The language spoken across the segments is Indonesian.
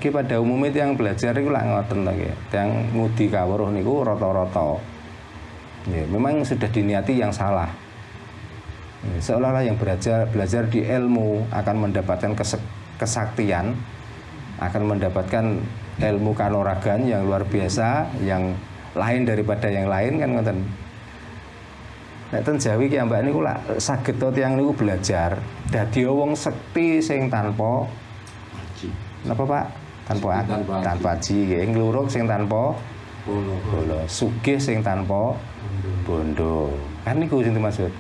Ki pada umumnya yang belajar itu lah ngoten to nggih. Yang ngudi kawruh niku rata-rata. Ya, memang sudah diniati yang salah. Ya, seolah-olah yang belajar di ilmu akan mendapatkan kesaktian, akan mendapatkan ilmu kanuragan yang luar biasa, yang lain daripada yang lain kan ngoten. Nek ten Jawi ki ambak niku lak saged to tiyang niku belajar dadi wong sekti sing tanpa napa Pak? Tanpa aji nggih, nglurug sing tanpa bola, sugih sing tanpa bondo. Kan niku sing dimaksud.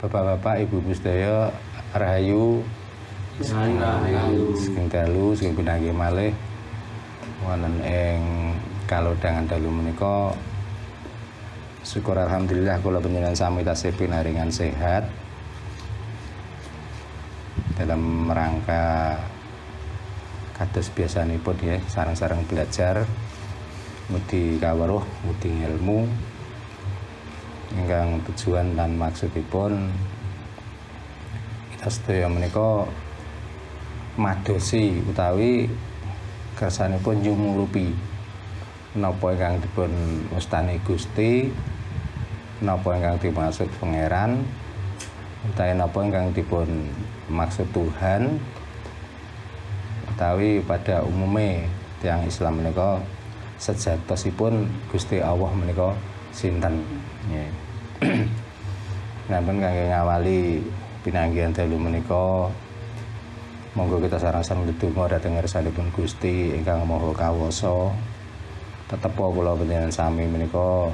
Bapak-bapak, ibu-ibu sedaya rahayu. Saking dalu, saking pinanggih malih wonten ing kalodhangan dalu menika. Syukur alhamdulillah kula panjenengan sami tasih pinaringan sehat dalam rangka kados biasanipun ya, sareng-sareng belajar ngudi kawruh, ngudi ilmu ingkang tujuan dan maksudipun kita sedaya menika madosi utawi kersanipun nyumurupi napa ingkang dipun wastani Gusti, napa ingkang dimaksud pangeran, utawi napa ingkang dipun maksud Tuhan, utawi pada umumnya tiyang Islam menika sejatosipun Gusti Allah menika sinten. Nggih. Nampun kangge ngawali pinanggihan dalu menika monggo kita sareng-sareng ndedonga dhateng ngarsanipun Gusti ingkang Maha Kawasa. Tetep kula panjenengan sami menika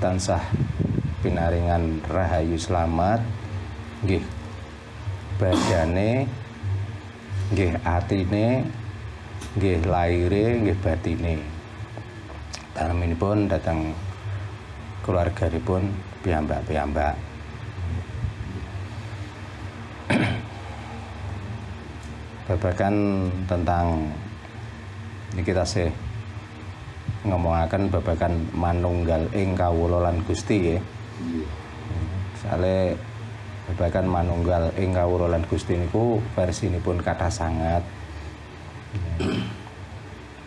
tansah pinaringan rahayu slamet nggih badane, nggih atine, nggih laire, nggih batine. Talaminipun dhateng keluarganipun piyambak-piyambak. Babagan tentang ini kita sih ngomongaken babagan manunggal ing kawula lan Gusti ya. Sale babagan manunggal ing kawula lan Gusti niku versinipun kathah sanget.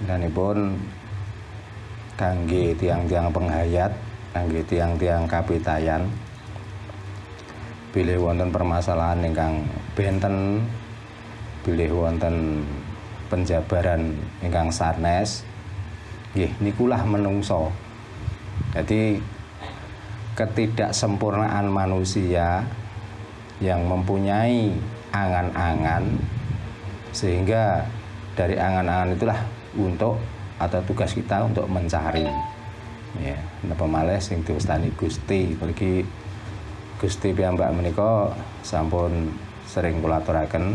Danipun kangge tiang-tiang penghayat, kangge tiang-tiang kapitayan bilih wonten permasalahan ingkang benten, bilih wonten penjabaran ingkang sanes, nggih nikulah menungso. Jadi ketidaksempurnaan manusia yang mempunyai angan-angan, sehingga dari angan-angan itulah untuk atau tugas kita untuk mencari ya napa malih sing diwastani Gusti. Mriki Gusti piyambak menika sampun sering kula aturaken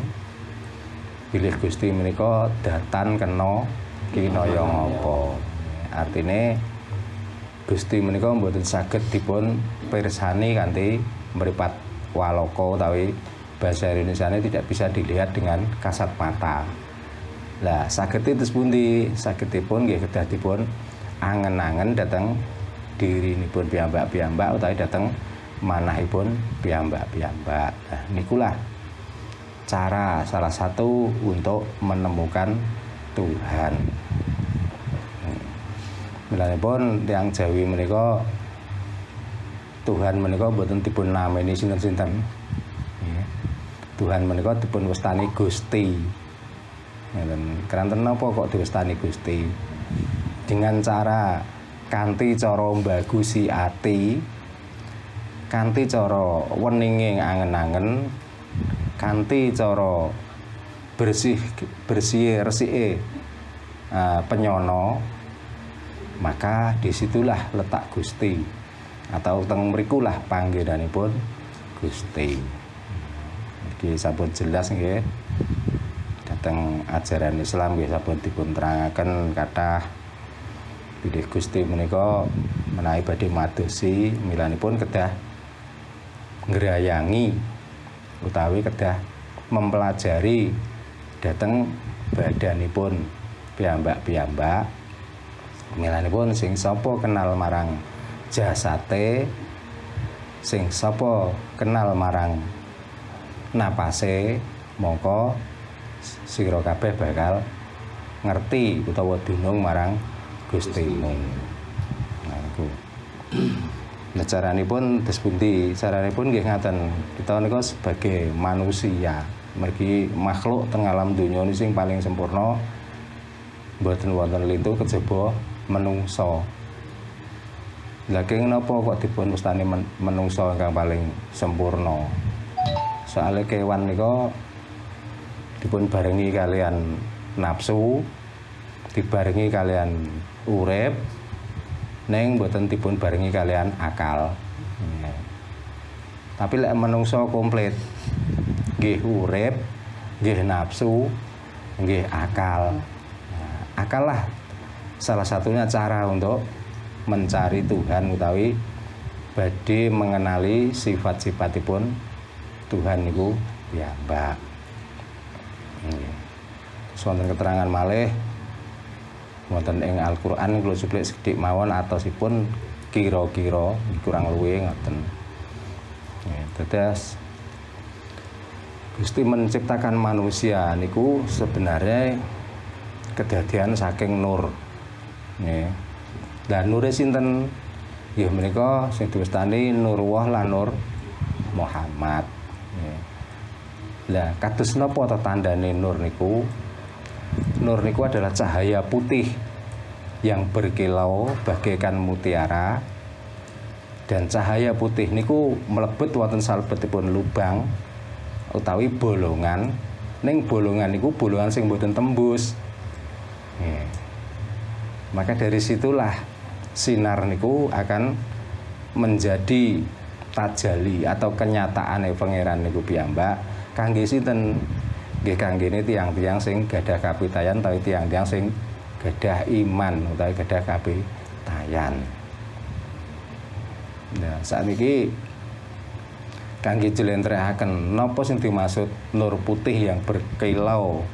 bilih Gusti menika datan kena kinaya ngapa. Artine Gusti menika mboten saged dipun pirsani kanthi mripat walaka utawi basa Indonesiane tidak bisa dilihat dengan kasat mata. Lah saged itu pundi? Sagedipun nggih kedah dipun angen-angen dhateng dirinipun piyambak-piyambak utawi dhateng manahipun piyambak-piyambak. Nah nikulah cara salah satu untuk menemukan Tuhan. Milanipun tiyang Jawi menika Tuhan menika boten dipun nameni sinten-sinten. Tuhan menika dipun wastani Gusti. Keranten napa kok diwastani Gusti? Dengan cara kanthi cara mbagusi ati, kanthi cara weninge angen-angen, kanthi cara bersih resike penyono, maka disitulah letak Gusti atau teng mrikulah panggenanipun Gusti. Iki sampun jelas nggih. Teng ajaran Islam nggih sampun dipun terangaken kathah bilih Gusti menika menawi badhe madosi milanipun kedah ngrayangi utawi kedah mempelajari dhateng badanipun piyambak-piyambak. Milanipun sing sapa kenal marang jasate, sing sapa kenal marang napase, mongko sira kabeh bakal ngerti utawa dunung marang Gustimu. Nah iku. Nah caranipun dispundi, caranipun nggih ngaten. Kita nika sebagai manusia, mergi makhluk teng alam donya ini sing paling sempurna, mboten wonten lintu kejaba menungsa. Lah kenging napa kok dipun wastani menungsa ingkang paling sempurna? Soale kewan nika dipun barengi kalian nafsu, dibarengi kalian urip, neng mboten dipun barengi kalian akal. Tapi lek menungso komplit, nggih urip, nggih nafsu, nggih akal. Akal lah salah satunya cara untuk mencari Tuhan utawi badhe mengenali sifat-sifatipun Tuhan niku piyambak. Wonten keterangan malih wonten ing Al-Qur'an kula suplik sithik mawon atosipun kira-kira kurang luwih ngoten. Tetes Gusti menciptakan manusia niku sebenarnya kedadian saking nur. Nggih. Lah nure sinten? Nggih menika sing diwastani Nurullah lan Nur Muhammad. Nggih. Lah kados napa tandane nur niku? Nur niku adalah cahaya putih yang berkilau bagaikan mutiara, dan cahaya putih niku mlebet wonten salebetipun lubang utawi bolongan. Ning bolongan niku bolongan sing mboten tembus. Maka dari situlah sinar niku akan menjadi tajali atau kenyataan pangeran niku piyambak kangge sinten? Nggih kanggene tiyang-tiyang sing gadah kapitayan utawi tiyang-tiyang sing gadah iman utawi gadah kapitayan. Nah, sakniki kangge jlentrehake napa sing dimaksud nur putih yang berkilau,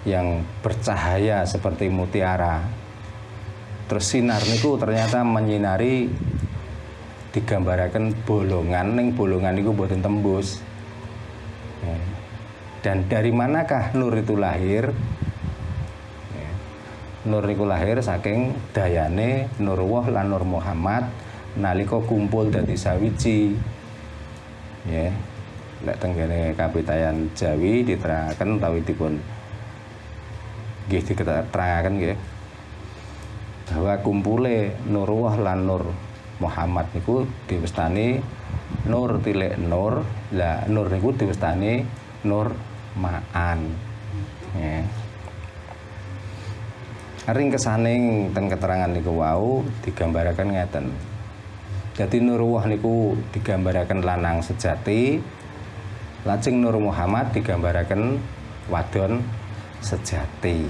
yang bercahaya seperti mutiara. Terus sinar niku ternyata menyinari digambaraken bolongan, ning bolongan niku boten tembus. Dan dari manakah nur itu lahir? Nur niku lahir saking dayane Nurullah lan Nur Muhammad nalika kumpul dadi sawiji. Nggih. Lek teng kene kapitayan Jawi diterangaken utawi dipun nggih diterangaken nggih bahwa kumpule Nurullah lan Nur Muhammad niku diwastani nur tilik nur. Lah nur niku diwastani nur ma'an. Ya. Ring kesaning ten keterangan niku wau digambaraken ngeten. Dadi Nurullah niku digambaraken lanang sejati, lajeng Nur Muhammad digambaraken wadon sejati.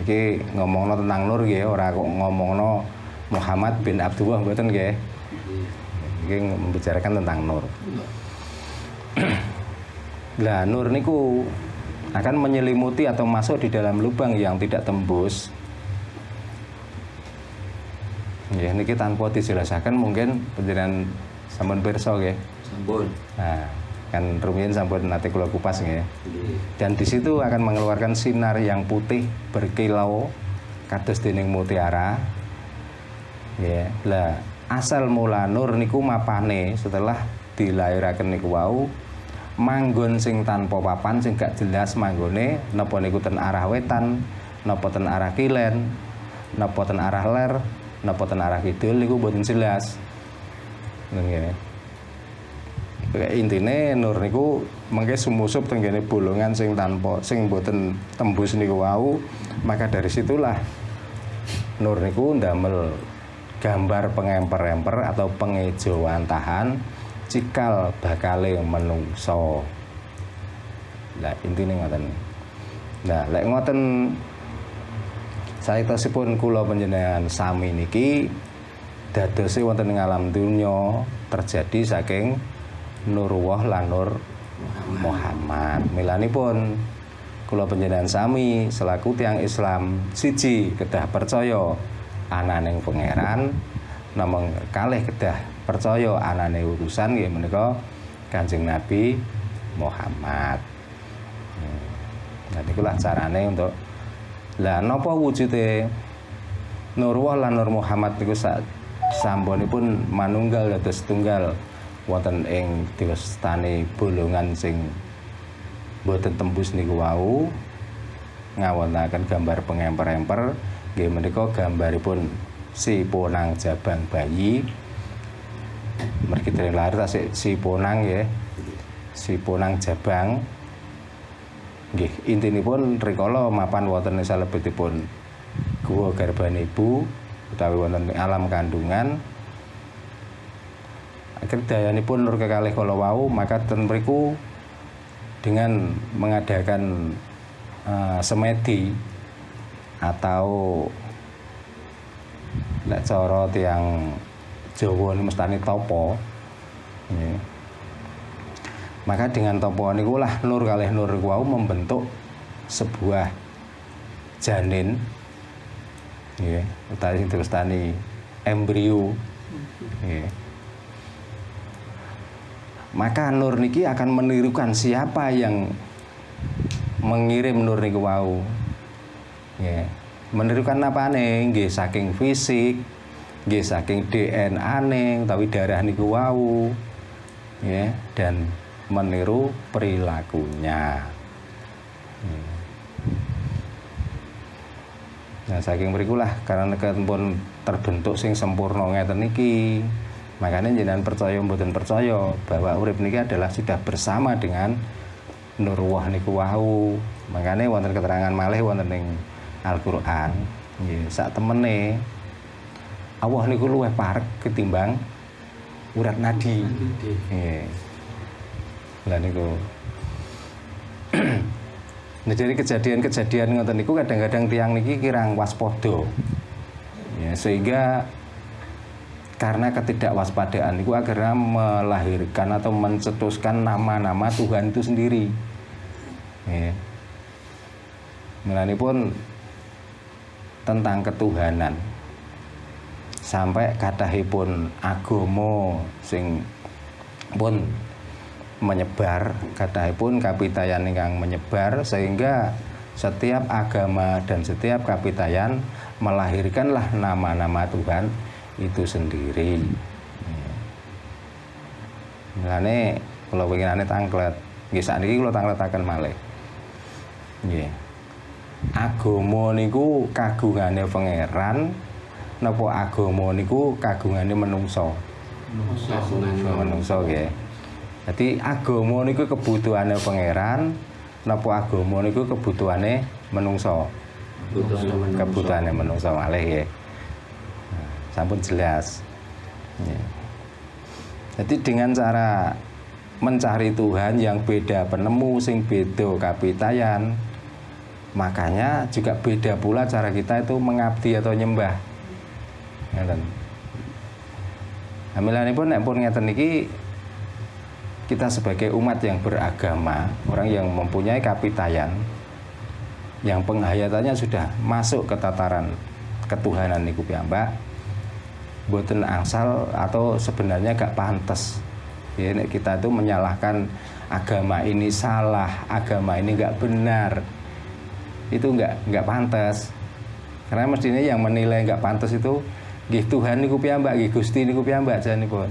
Iki ngomongno tentang nur nggih, ora kok ngomongno Muhammad bin Abdullah mboten nggih. Iki membicarakan tentang nur. Lah nur niku akan menyelimuti atau masuk di dalam lubang yang tidak tembus. Ya niki tanpa dijelasaken mungkin panjenengan sampun pirsa nggih. Sampun. Nah, kan rumiyin sampun nate kula kupas nggih. Dan di situ akan mengeluarkan sinar yang putih berkilau kados dening mutiara. Ya, lah asal mula nur niku mapane setelah dilahiraken niku wau manggon sing tanpa papan sing gak jelas manggone napa niku ten arah wetan, napa ten arah kilen, napa ten arah ler, napa ten arah kidul niku mboten jelas. Ngene. Intine nur niku mengke sumusup teng kene bolongan sing tanpa sing mboten tembus niku wau, maka dari situlah nur niku ndamel gambar pengemper-emper atau pengejawantahan cikal bakale menungso. Lah intine ngoten. Nah, lek ngoten saitosipun kula panjenengan sami niki dadose wonten ing alam donya terjadi saking Nurullah lan Nur Muhammad. Milanipun kula panjenengan sami selaku tiyang Islam siji kedah percaya ananing pangeran, namung kalih kedah percaya anane utusan nggih menika Kanjeng Nabi Muhammad. Nah niku lah carane untuk napa wujude Nurullah lan Nur Muhammad niku sampunipun manunggal dados tunggal wonten ing diwastani bolongan sing boten tembus niku wau ngawontenaken gambar pengemper-emper nggih menika gambaripun si ponang jabang bayi. Mergi dereng lahir tasik si ponang ya. Si ponang jabang. Nggih, intinipun rikala mapan wonten salebetipun guwa garban ibu utawi wonten alam kandungan. Akhir dayanipun nur kekalih kala wau maka ten mriku dengan mengadakan semedi atau lek cara tiyang Jawa ini mestani topo. Ya. Maka dengan topo niku lah nur kalih nur wau membentuk sebuah janin. Ya, utawi sing mestani embrio. Ya. Maka nur niki akan menirukan siapa yang mengirim nur niku wau. Ya. Menirukan apane? Nggih saking fisik, nggih saking DNA-ne utawi darah niku wau. Ya, dan meniru perilakunya. Nah, saking mriku lah karena pun terbentuk sing sempurna ngeten niki. Makanya jenengan percaya mboten percaya bahwa urip niki adalah sudah bersama dengan Nurullah niku wau. Makanya wonten keterangan malih wonten ing Al-Qur'an, nggih sak temene Allah niku luwih parek ketimbang urat nadi. Nggih. Lah niku. Nah, jadi kejadian-kejadian ngoten niku kadang-kadang tiang niki kirang waspada. Ya, sehingga karena ketidakwaspadaan itu akhirnya melahirkan atau mencetuskan nama-nama Tuhan itu sendiri. Ya. Mulane pun tentang ketuhanan sampai kathahipun agama sing pun menyebar, kathahipun kapitayan ingkang menyebar sehingga setiap agama dan setiap kapitayan melahirkanlah nama-nama Tuhan itu sendiri. Mulane kula winginane tanglet, nggih sakniki kula tangletaken malih. Nggih. Agama niku kagungane pangeran napa agama niku kagungane menungso? Menungso nggih. Dadi agama niku kebutuhane pangeran napa agama niku kebutuhane menungso? Kebutuhane menungso malih nggih. Sampun jelas. Ya. Jadi dengan cara mencari Tuhan yang beda penemu sing beda kapitayan, makanya juga beda pula cara kita itu mengabdi atau nyembah. Ngeten. Amilanipun nek pun ngeten niki kita sebagai umat yang beragama, orang yang mempunyai kapitayan yang penghayatannya sudah masuk ke tataran ketuhanan niku piyambak. Boten angsal atau sebenarnya gak pantas ya, kita itu menyalahkan agama ini salah, agama ini gak benar, itu gak pantas. Karena mestinya yang menilai gak pantas itu nggih Tuhan niku piyambak, nggih Gusti niku piyambak janipun.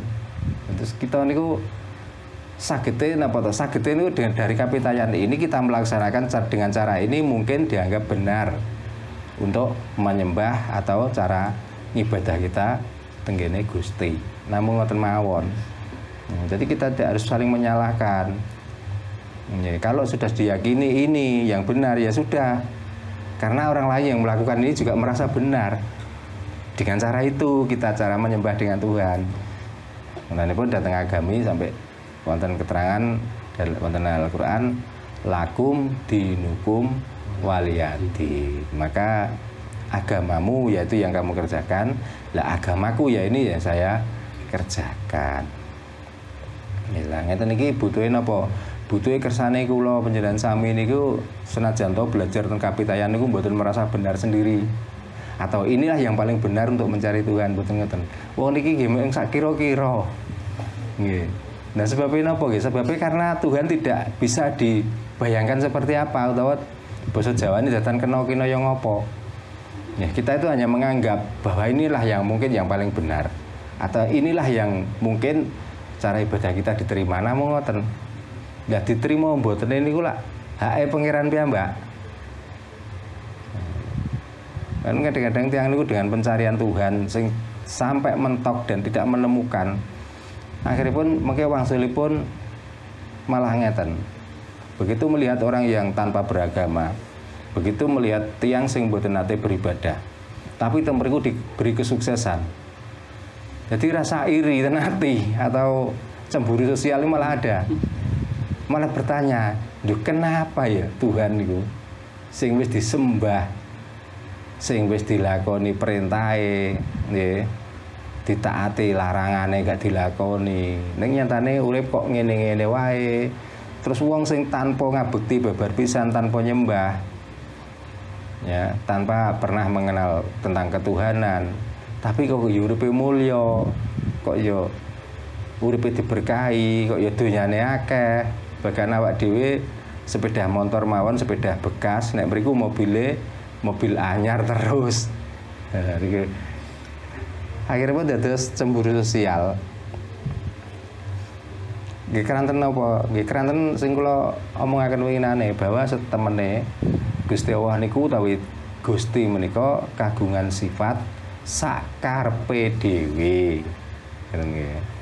Terus kita niku sagete napa to? Sagete niku dari kapitayan ini kita melaksanakan dengan cara ini mungkin dianggap benar untuk menyembah atau cara ibadah kita tenggene Gusti. Namun ngoten mawon. Jadi kita tidak harus saling menyalahkan. Ya, kalau sudah diyakini ini yang benar ya sudah. Karena orang lain yang melakukan ini juga merasa benar. Dengan cara itu kita cara menyembah dengan Tuhan. Mulane pun datang agami sampai wonten keterangan dari wonten Al-Qur'an lakum dinukum waliyadi. Maka agamamu yaitu yang kamu kerjakan, lah agamaku ya ini yang saya kerjakan. Lah ngeten iki butuhe napa? butuhe kersane kula panjenengan sami niku senajan to belajar tentang kapitayan niku mboten merasa benar sendiri. Atau inilah yang paling benar untuk mencari Tuhan, mboten ngoten. Wong niki nggih mung sak kira-kira. Nggih. Nah, sebabnya napa nggih? Sebabnya karena Tuhan tidak bisa dibayangkan seperti apa utawa basa Jawa ini datan kena yang ngopo. Ya, kita itu hanya menganggap bahwa inilah yang mungkin yang paling benar atau inilah yang mungkin cara ibadah kita diterima namung ngoten. Nggak diterima mboten niku lak hake pangeran piyambak. Kan kadang-kadang tiang niku dengan pencarian Tuhan sing sampai mentok dan tidak menemukan. Akhirnya pun mengke wangsulipun malah ngeten. Begitu melihat orang yang tanpa beragama, begitu melihat tiang sing mboten nate beribadah, tapi temeriku diberi kesuksesan. Jadi rasa iri dan hati atau cemburu sosial malah ada. Malah bertanya, "Duh, kenapa ya Tuhan niku sing wis disembah, sing wis dilakoni perintahe, nggih, ditaati larangane gak dilakoni. Ning nyatane urip kok ngene-ngene wae. Terus wong sing tanpa ngabekti babar pisan, tanpa nyembah, ya, tanpa pernah mengenal tentang ketuhanan, tapi kok yo uripe mulya, kok yo uripe diberkahi, kok yo donyane akeh. Bahkan awak dhewe sepeda motor mawon, sepeda bekas, nek mriku mobil anyar terus." Akhirnya pun dados cemburu sosial. Nggih keranten napa? Nggih keranten sing kula omongaken winginane bahwa setemene Gusti Allah niku utawi Gusti menika kagungan sifat sakarepe dhewe. Nggih.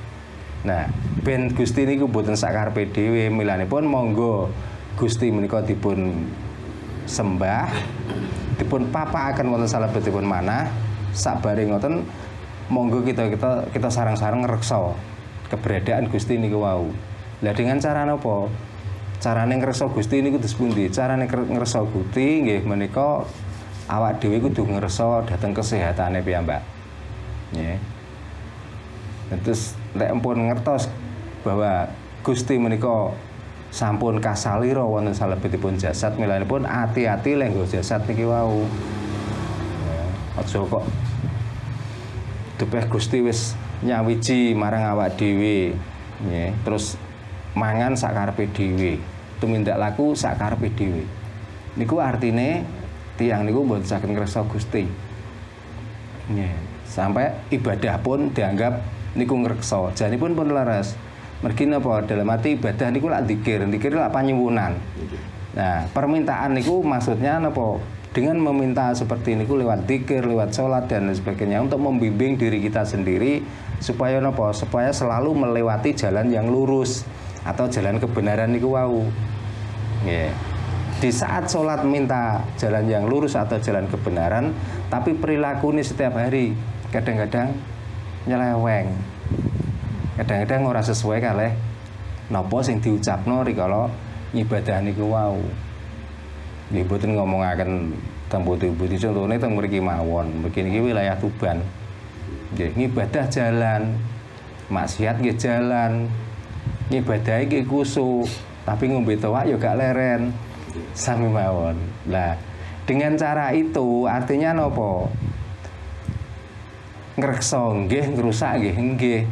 Nah, ben Gusti niku boten sakarepe dhewe, milanipun monggo Gusti menika dipun sembah, dipun papakaken wonten salebetipun manah, sabare ngoten monggo kita sareng-sareng ngreksa keberadaan Gusti niku wau. Lah dengan cara napa? Carane ngreksa Gusti niku disepundi? Carane ngreksa Gusti nggih menika awak dhewe kudu ngreksa dhateng kesehatane piyambak. Nggih. Terus lek empun ngertos bahwa Gusti menika sampun kasalira wonten salebetipun jasad, milanipun ati-ati lenggo jasad niki wau. Aja kok dipeh Gusti wis nyawiji marang awak dhewe, nggih. Terus mangan sakarepe dhewe, tumindak laku sakarepe dhewe. Niku artine tiyang niku mboten saged ngreksa Gusti. Nggih. Sampai ibadah pun dianggap niku ngreksa, janipun pun laras. Mergi napa dalam arti ibadah niku lak zikir lak panyuwunan. Nah, permintaan niku maksudnya napa? Dengan meminta seperti niku lewat zikir, lewat sholat dan sebagainya untuk membimbing diri kita sendiri supaya napa? Supaya selalu melewati jalan yang lurus atau jalan kebenaran niku wau. Nggih. Di saat sholat minta jalan yang lurus atau jalan kebenaran, tapi perilaku ini setiap hari kadang-kadang nyeleweng, kadang-kadang ora sesuai kalih napa sing diucapno rikala ngibadah niku wau. Nggih mboten ngomongaken teng pundi-pundi, contone teng mriki mawon. Mriki niki wilayah Tuban. Nggih ngibadah jalan, maksiat nggih jalan. Ngibadah iki kusuk, tapi ngombe toak ya gak leren. Sami mawon. Lah, dengan cara itu artinya napa? Ngreksa nggih, ngrusak nggih.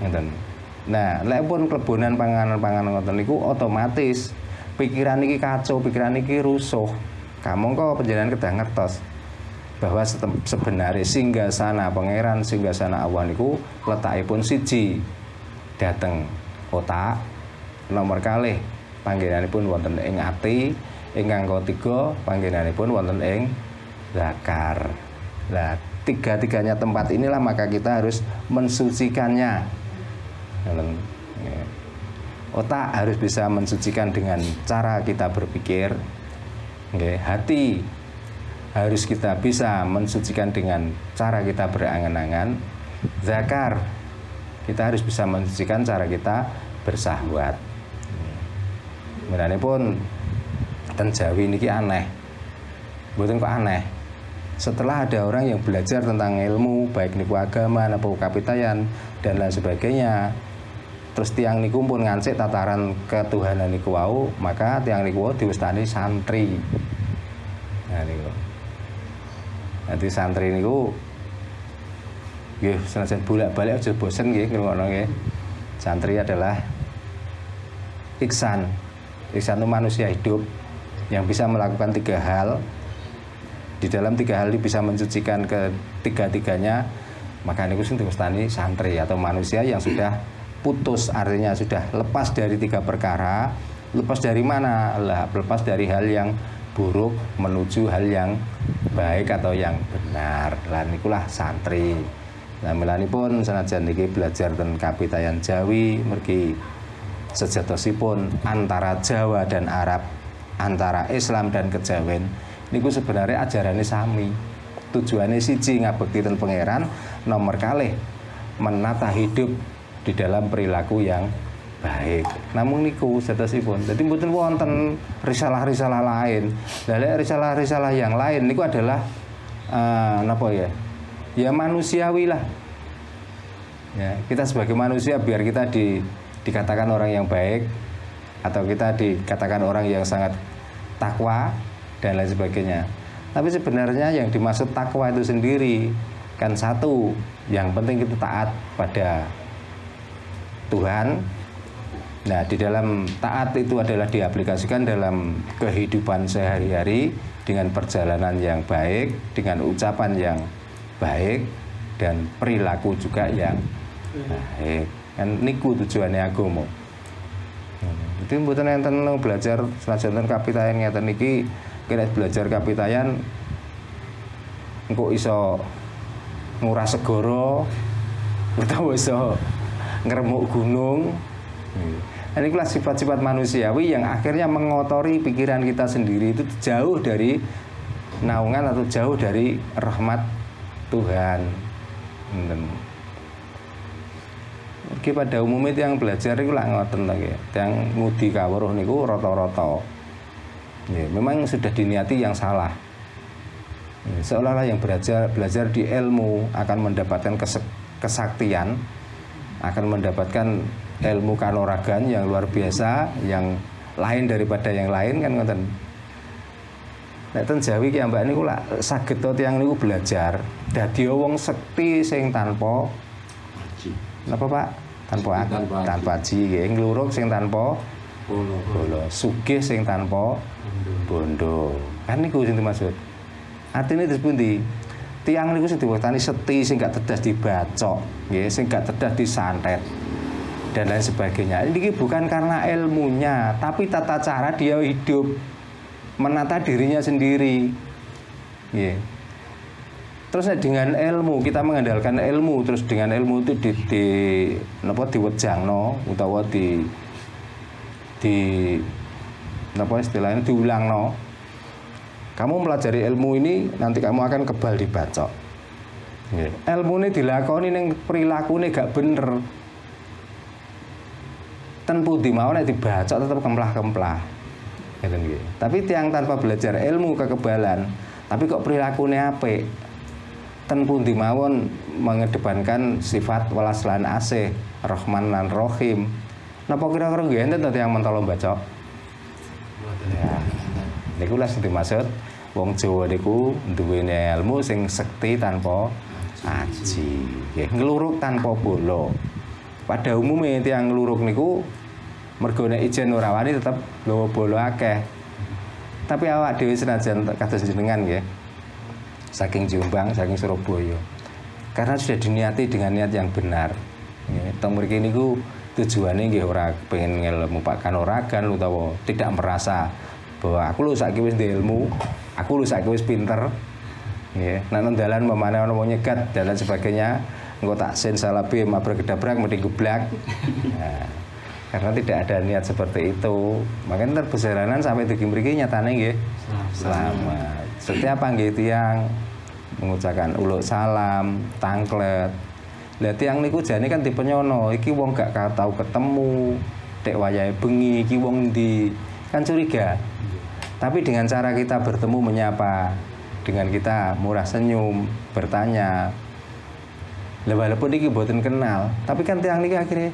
Ngoten. Nah, lek pun klebonan panganan-panganan ngoten niku otomatis pikiran iki kacau, pikiran iki rusuh. Kamangka panjenengan kedah ngertos bahwa sebenarnya singgasana pangeran, singgasana Allah niku letakipun siji dhateng otak, nomor kalih panggenanipun wonten ing ati, ingkang ketiga panggenanipun wonten ing zakar. Lah, tiga-tiganya tempat inilah maka kita harus mensucikannya. Otak harus bisa mensucikan dengan cara kita berpikir. Hati harus kita bisa mensucikan dengan cara kita berangan-angan. Zakar, kita harus bisa mensucikan cara kita bersahwat. Menane pun ten Jawi niki aneh. Mboten kok aneh. Setelah ada orang yang belajar tentang ilmu baik niku agama napa kapitayan dan lain sebagainya, Terus tiang niku pun ngancik tataran ketuhanan niku wau, maka tiang niku wau diwastani santri. Nah niku. Nanti santri niku nggih senajan bolak-balik aja bosen nggih ngrungokno nggih. Santri adalah ihsan. Ihsan itu manusia hidup yang bisa melakukan 3 hal. Di dalam 3 hal ini bisa mensucikan ketiga-tiganya, maka niku sing diwastani santri atau manusia yang sudah putus, artinya sudah lepas dari 3 perkara. Lepas dari mana? Lepas dari hal yang buruk menuju hal yang baik atau yang benar. Lah nikulah santri. Nah melanipun senajan niki belajar ten Kapitayan Jawi mergi sejatosipun antara Jawa dan Arab, antara Islam dan Kejawen niku sebenarnya ajarannya sami. Tujuannya siji ngabekti ten pangeran, nomor kalih menata hidup di dalam perilaku yang baik. Namun niku sejatosipun. Jadi mboten wonten risalah-risalah lain. Lah risalah-risalah yang lain niku adalah napa ya? Ya manusiawi lah. Ya, kita sebagai manusia biar kita dikatakan orang yang baik atau kita dikatakan orang yang sangat takwa dan lain sebagainya. Tapi sebenarnya yang dimaksud takwa itu sendiri kan satu, yang penting kita taat pada Tuhan. Nah, di dalam taat itu adalah diaplikasikan dalam kehidupan sehari-hari dengan perjalanan yang baik, dengan ucapan yang baik dan perilaku juga yang baik. Kan niku tujuannya agama. Jadi mboten enten belajar senajan kapitayan ngeten niki, kira belajar kapitayan engko iso nguras segara utawa iso ngremuk gunung. Ini kelas sifat-sifat manusiawi yang akhirnya mengotori pikiran kita sendiri, itu jauh dari naungan atau jauh dari rahmat Tuhan. Oke, pada umumnya yang belajar itu lah ngoten lagi, yang ngudi kawruh niku rata-rata. Ya, memang sudah diniati yang salah. Ya, seolah-olah yang belajar di ilmu akan mendapatkan kesaktian, akan mendapatkan ilmu kanuragan yang luar biasa, yang lain daripada yang lain kan ngoten. Nek ten Jawi ki ambak niku lak saged to tiyang niku belajar dadi wong sekti sing tanpa aji. Napa Pak? Tanpa aji nggih, nglurug sing tanpa bola, sugih sing tanpa bondo. Kan niku sing dimaksud. Artine dipundi? Tiyang niku sing diwastani sekti sing gak tedas dibacok, nggih, sing gak tedas disantet dan lain sebagainya. Ini bukan karena ilmunya, tapi tata cara dia hidup, menata dirinya sendiri. Yeah. Terus dengan ilmu, kita mengandalkan ilmu, terus dengan ilmu itu diwejangno utawa napa istilahnya diulangno. Kamu melajari ilmu ini, nanti kamu akan kebal dibacok. Yeah. Ilmu ini dilakoni ning perilakune gak bener. Ten pundi mawon nek dibacok tetep kemplah-kemplah. Ngeten nggih. Tapi tiang tanpa belajar ilmu kekebalan, tapi kok perilakunya apik. Ten pundi mawon mengedepankan sifat welas lan asih, Rahman lan Rahim. Napa kira-kira nggih enten to tiyang mentolo bacok? Ya. Niku lah sing dimaksud wong Jawa niku duwene ilmu sing sekti tanpa aji. Nggih, nglurug tanpa bola. Pada umumnya tiyang nglurug niku mergo nek ijen ora wani tetep nggawa bola akeh. Tapi awak dhewe senajan kados jenengan nggih. Saking Jombang, saking Surabaya. Karena sudah diniati dengan niat yang benar. Nggih, teng mriki niku tujuane nggih ora pengen ngelmu Pak kanuragan utawa tidak merasa bahwa aku lho saiki wis ndek ilmu, aku lho saiki wis pinter. Nggih, nek nang dalan memane ana wong nyegat dan lain sebagainya, engko tak sen salah bim abrak-gedabrak mesti geblak. Nah, karena tidak ada niat seperti itu, makanya terbesaranan sampai di mriki nyatane nggih selamat. Setiap panggih tiang mengucapkan uluk salam, tangklet. Lah tiang niku jane kan dipenyono, iki wong gak tau ketemu, dek wayahe bengi iki wong ndi, kan curiga. Tapi dengan cara kita bertemu menyapa, dengan kita murah senyum, bertanya, walaupun iki mboten kenal, tapi kan tiang niki akhirnya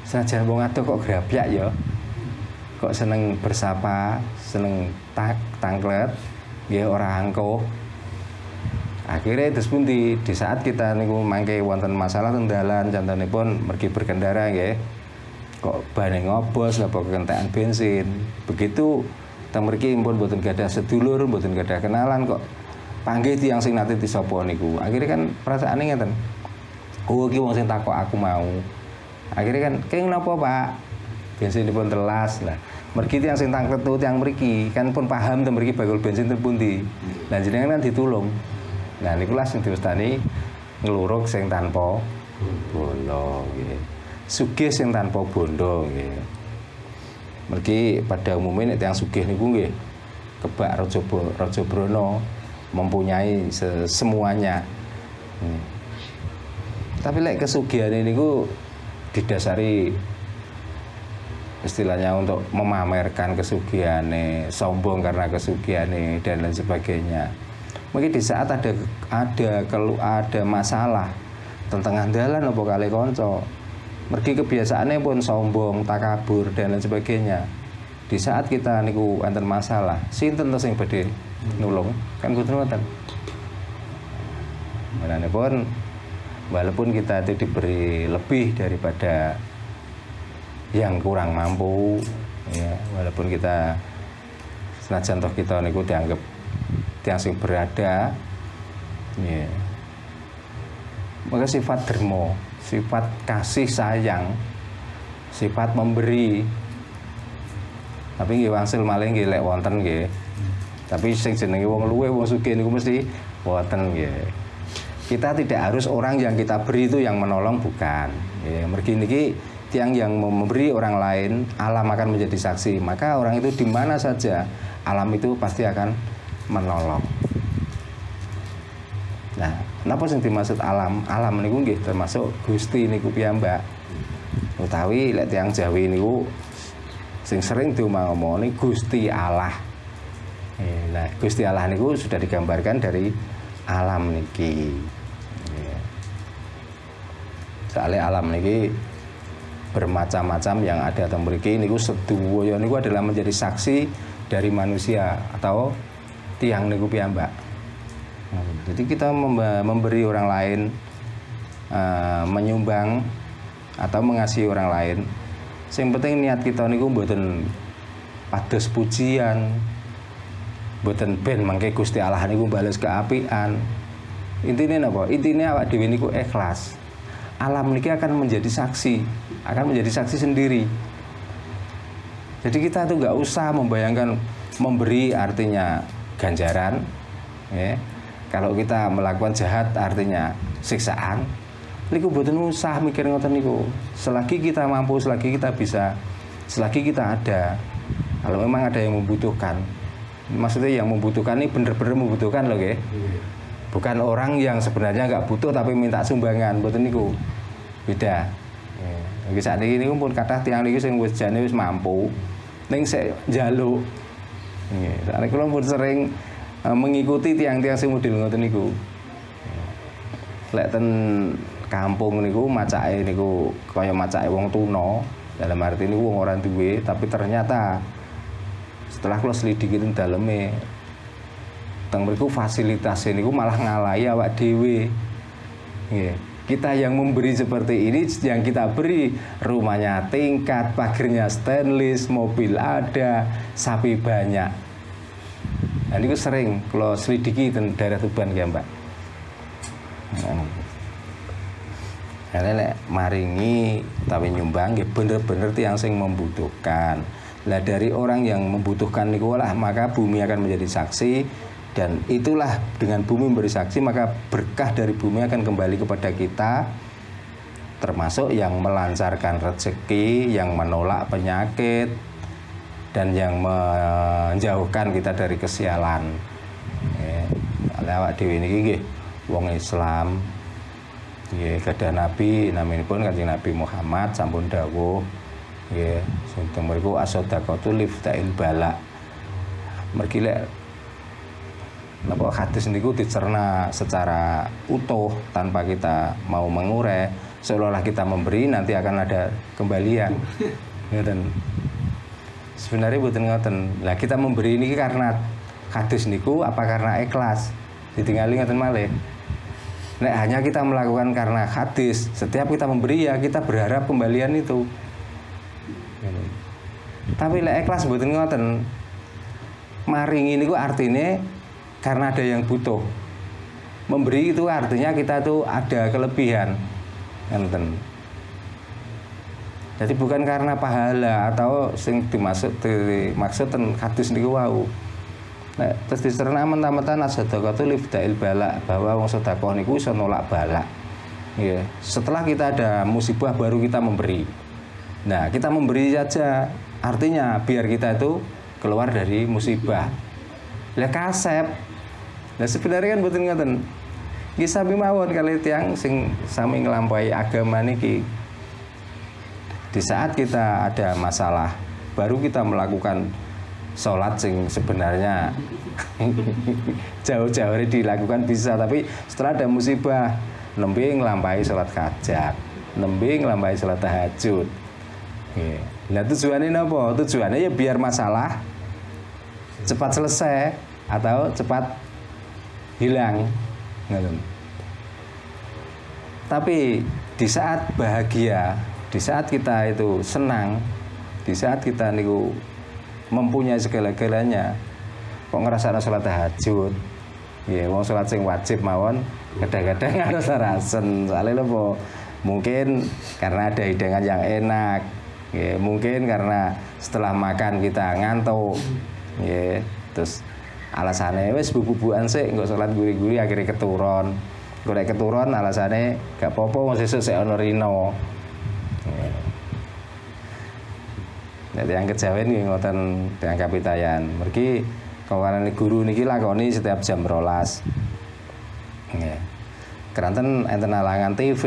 Senajan wong adoh kok grabyak ya. Kok seneng bersapa, seneng tangklet, nggih ora angkuh. Akhirnya terus pun di saat kita niku mangke wonten masalah teng dalan contonipun mergi berkendara nggih. Kok bane ngobos apa kentekan bensin. Begitu teng mriki pun mboten gadah sedulur, mboten gadah kenalan kok panggih tiyang sing nate disapa niku. Akhirnya kan perasaane ngeten. Oh iki wong sing takok aku mau. Akhirnya kan keng napa Pak? Bensinipun telas lah. Mergi tiyang sing tangklet tiyang mriki kan pun paham teng mriki bakul bensin teng pundi. Lah jenengan kan ditulung. Nah niku lah sing diustani nglurug sing tanpa bondo nggih. Sugih sing tanpa bondo nggih. Mergi pada umumnya nek tiyang sugih niku nggih kebak Raja Brana mempunyai semuanya. Tapi lek kesugihane niku didasari istilahnya untuk memamerkan kesugihane, sombong karena kesugihane dan lain sebagainya. Mungkin di saat ada masalah tentang andalan apa kali konco, mergi kebiasaannya pun sombong, takabur dan lain sebagainya. Di saat kita niku wonten masalah, sinten to sing badhe nulung? Kan boten wonten. Menanipun walaupun kita itu diberi lebih daripada yang kurang mampu, ya, walaupun kita senajan toh kita niku dianggap yang sing berada, ya, maka sifat dermo, sifat kasih sayang, sifat memberi, tapi nggih wangsul maling nggih lek wonten nggih, tapi sing jenenge wong luwih wong sugih niku mesti wonten nggih. Kita tidak harus orang yang kita beri itu yang menolong, bukan. Ya, mergi niki tiang yang memberi orang lain, alam akan menjadi saksi. Maka orang itu di mana saja, alam itu pasti akan menolong. Nah, napa sing dimaksud alam? Alam niku nggih termasuk Gusti niku piyambak. Utawi lek tiang Jawi niku sing sering diomong-omong Gusti Allah. Nah, Gusti Allah niku sudah digambarkan dari alam niki. Soalnya alam niki bermacam-macam yang ada teng mriki niku sedaya niku adalah menjadi saksi dari manusia atau tiang niku piyambak. Jadi kita memberi orang lain, menyumbang atau mengasihi orang lain. Sing penting niat kita niku mboten pados pujian, mboten ben mangke Gusti Allah niku bales keapian. Intine napa? Intine awak dhewe niku ikhlas. Alam niki akan menjadi saksi sendiri. Jadi kita tuh nggak usah membayangkan memberi artinya ganjaran, ya. Kalau kita melakukan jahat artinya siksaan. Niku mboten usah mikir ngoten niku. Selagi kita mampu, selagi kita bisa, selagi kita ada. Kalau memang ada yang membutuhkan, maksudnya yang membutuhkan ini bener-bener membutuhkan loh, ya. Bukan orang yang sebenarnya nggak butuh tapi minta sumbangan, mboten niku. Beda. Nggih sakniki niku pun kathah tiyang niki sing wis jane wis mampu ning sik njaluk. Nggih, sakniki kula pun sering mengikuti tiyang-tiyang sing model ngoten niku. Lek ten kampung niku macake niku kaya macake wong tuna, dalam arti niku wong ora duwe, tapi ternyata setelah kula selidiki ten daleme teng mriku fasilitas niku malah ngalahi awak dhewe. Nggih. Kita yang memberi seperti ini, yang kita beri rumahnya tingkat, pagernya stainless, mobil ada, sapi banyak. Nah, ini sering kalau selidiki di daerah Tuban ya Mbak. Karena maringi tapi nyumbang ya bener-bener yang sing membutuhkan. Lah dari orang yang membutuhkan niku lah maka bumi akan menjadi saksi. Dan itulah dengan bumi memberi saksi maka berkah dari bumi akan kembali kepada kita, termasuk yang melancarkan rezeki, yang menolak penyakit, dan yang menjauhkan kita dari kesialan. Awak dhewe niki nggih wong Islam, nggih gadah nabi naminipun Kanjeng Nabi Muhammad sampun dawuh nggih sing mriku as-shadaqatu lifta'il bala. Mergi lek napa hadis niku dicerna secara utuh tanpa kita mau mengurai, seolah-olah kita memberi nanti akan ada kembalian. Ngoten. Sebenarnya mboten ngoten. Lah kita memberi ini karena kados niku apa karena ikhlas? Ditinggali ngoten malih. Nek hanya kita melakukan karena hadis, setiap kita memberi ya kita berharap kembalian itu. Tapi lek ikhlas mboten ngoten. Maringi niku artinya karena ada yang butuh. Memberi itu artinya kita tuh ada kelebihan. Enten. Jadi bukan karena pahala atau sing dimaksud ten hadis niku wau. Nek terus dicerna mentah-mentah as-sadaqatu lifda'il bala, bahwa wong sedekah niku iso nolak bala. Nggih. Setelah kita ada musibah baru kita memberi. Nah, kita memberi saja artinya biar kita itu keluar dari musibah. Lah kasep. Lah sebenarnya kan mboten ngoten. Nggih sami mawon kali tiyang sing sami nglampahi agama niki. Di saat kita ada masalah, baru kita melakukan sholat sing sebenarnya jauh-jauh dilakukan bisa, tapi setelah ada musibah, nembe nglampahi sholat hajat, nembe nglampahi sholat tahajud. Nah tujuannya apa? Tujuannya ya biar masalah cepat selesai atau cepat hilang. Tapi di saat bahagia, di saat kita itu senang, di saat kita niku mempunyai segala-galanya, kok ngerasa sholat tahajud, ya wong sholat sing wajib mawon, kadang-kadang harus rasen, soalnya apa? Mungkin karena ada hidangan yang enak, ya mungkin karena setelah makan kita ngantuk, ya terus alasannya wes bubu-bubuan sih, nggak sholat guri-guri akhirnya keturun, golek keturun alasannya gak apa-apa, masih sesuk ono rino. Nek tiyang kejawen nggih ngoten tiyang kapitayan. Mergi kawarane guru niki lakoni setiap jam 12. Nggih. Keranten enten alangan TV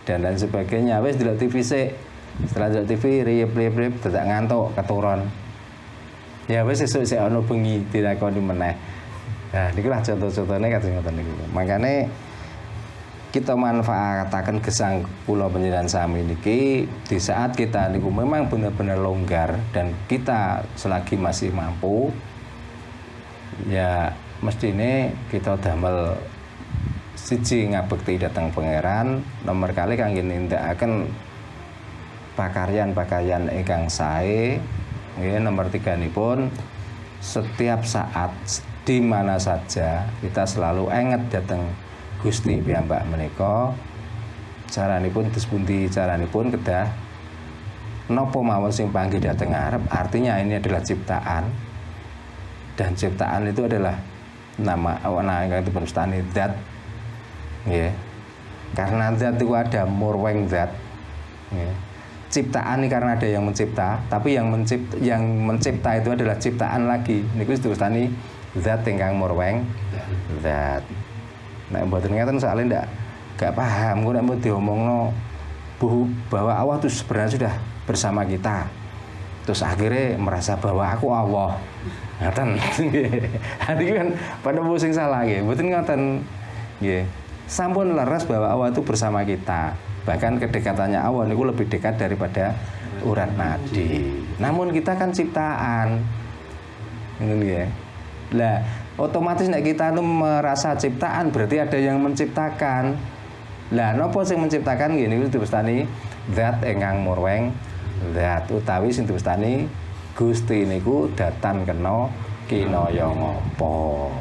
dan lain sebagainya. Wis delok TV sik. Setelah delok TV riep-riep dadak ngantuk keturun. Ya wis sesuk sik ana bengi dilakoni meneh. Nah, niku lah contoh-contone kados ngoten niku. Makane kita manfaataken gesang kula panjenengan sami niki di saat kita niku memang benar-benar longgar dan kita selagi masih mampu ya mestine kita damel siji ngabekti dhateng pangeran, nomor kali kangge nindakaken pakaryan-pakaryan ingkang sae, nggih nomor 3 nipun setiap saat di mana saja kita selalu enget dhateng Gusti piyambak menika caranipun dispundi caranipun kedah napa mawon sing panggih dhateng ngarep, artinya ini adalah ciptaan dan ciptaan itu adalah nama ingkang dipun wastani zat nggih. Karena zat itu ada murweng zat nggih. Ciptaan ini karena ada yang mencipta, tapi yang mencipta itu adalah ciptaan lagi niku diwastani zat ingkang murweng zat. Nek mboten ngeten soalnya nggak paham, kok nek mau diomongno bahwa Allah itu sebenarnya sudah bersama kita. Terus akhirnya merasa bahwa aku Allah. Ngaten. Hati kan pada pusing salah nggih. Mboten ngoten nggih. Sampun leres bahwa Allah itu bersama kita. Bahkan kedekatannya Allah niku lebih dekat daripada urat nadi. Namun kita kan ciptaan. Ngoten nggih. Lah otomatis nek kita nu merasa ciptaan berarti ada yang menciptakan. Lah napa sing menciptakan nggih niku diwastani zat ingkang murweng zat utawi sing diwastani Gusti niku datan kena kinaya ngapa.